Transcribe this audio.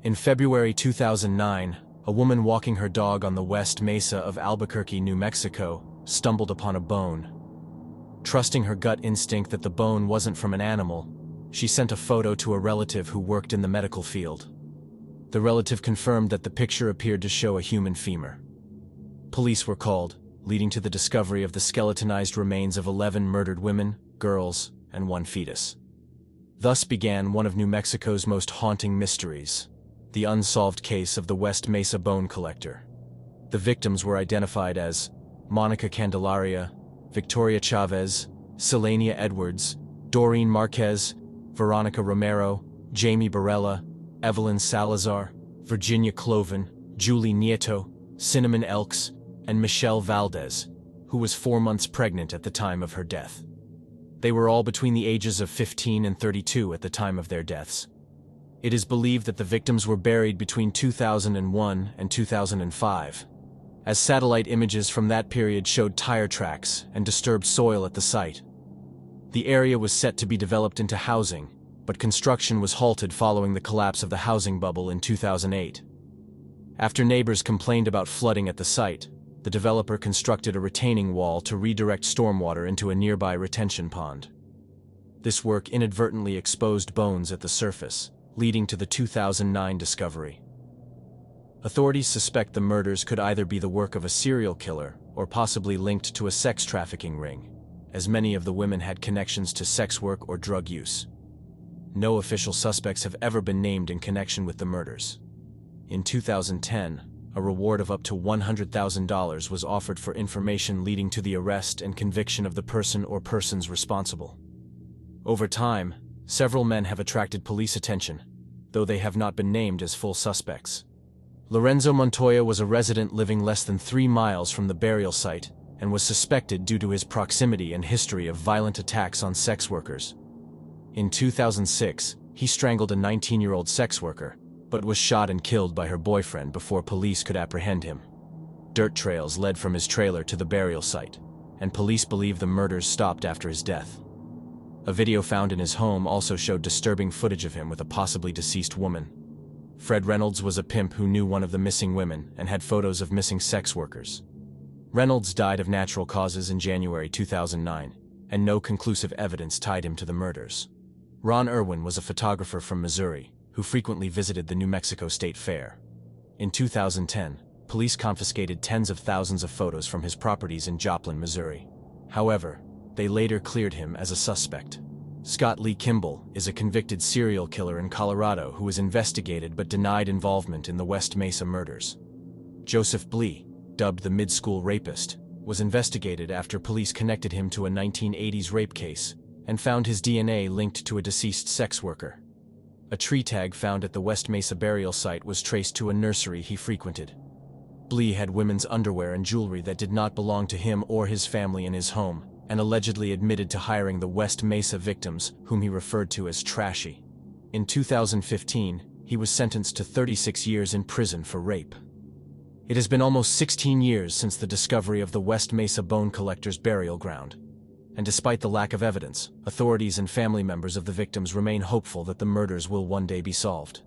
In February 2009, a woman walking her dog on the West Mesa of Albuquerque, New Mexico, stumbled upon a bone. Trusting her gut instinct that the bone wasn't from an animal, she sent a photo to a relative who worked in the medical field. The relative confirmed that the picture appeared to show a human femur. Police were called, leading to the discovery of the skeletonized remains of 11 murdered women, girls, and 1 fetus. Thus began one of New Mexico's most haunting mysteries, the unsolved case of the West Mesa bone collector. The victims were identified as Monica Candelaria, Victoria Chavez, Selenia Edwards, Doreen Marquez, Veronica Romero, Jamie Barella, Evelyn Salazar, Virginia Cloven, Julie Nieto, Cinnamon Elks, and Michelle Valdez, who was 4 months pregnant at the time of her death. They were all between the ages of 15 and 32 at the time of their deaths. It is believed that the victims were buried between 2001 and 2005, as satellite images from that period showed tire tracks and disturbed soil at the site. The area was set to be developed into housing, but construction was halted following the collapse of the housing bubble in 2008. After neighbors complained about flooding at the site, the developer constructed a retaining wall to redirect stormwater into a nearby retention pond. This work inadvertently exposed bones at the surface, leading to the 2009 discovery. Authorities suspect the murders could either be the work of a serial killer or possibly linked to a sex trafficking ring, as many of the women had connections to sex work or drug use. No official suspects have ever been named in connection with the murders. In 2010, a reward of up to $100,000 was offered for information leading to the arrest and conviction of the person or persons responsible. Over time, several men have attracted police attention, though they have not been named as full suspects. Lorenzo Montoya was a resident living less than 3 miles from the burial site and was suspected due to his proximity and history of violent attacks on sex workers. In 2006, he strangled a 19-year-old sex worker, but was shot and killed by her boyfriend before police could apprehend him. Dirt trails led from his trailer to the burial site, and police believe the murders stopped after his death. A video found in his home also showed disturbing footage of him with a possibly deceased woman. Fred Reynolds was a pimp who knew one of the missing women and had photos of missing sex workers. Reynolds died of natural causes in January 2009, and no conclusive evidence tied him to the murders. Ron Irwin was a photographer from Missouri who frequently visited the New Mexico State Fair. In 2010, police confiscated tens of thousands of photos from his properties in Joplin, Missouri. However, they later cleared him as a suspect. Scott Lee Kimball is a convicted serial killer in Colorado who was investigated but denied involvement in the West Mesa murders. Joseph Blee, dubbed the mid-school rapist, was investigated after police connected him to a 1980s rape case and found his DNA linked to a deceased sex worker. A tree tag found at the West Mesa burial site was traced to a nursery he frequented. Blee had women's underwear and jewelry that did not belong to him or his family in his home, and allegedly admitted to hiring the West Mesa victims, whom he referred to as trashy. In 2015, he was sentenced to 36 years in prison for rape. It has been almost 16 years since the discovery of the West Mesa bone collector's burial ground. And despite the lack of evidence, authorities and family members of the victims remain hopeful that the murders will one day be solved.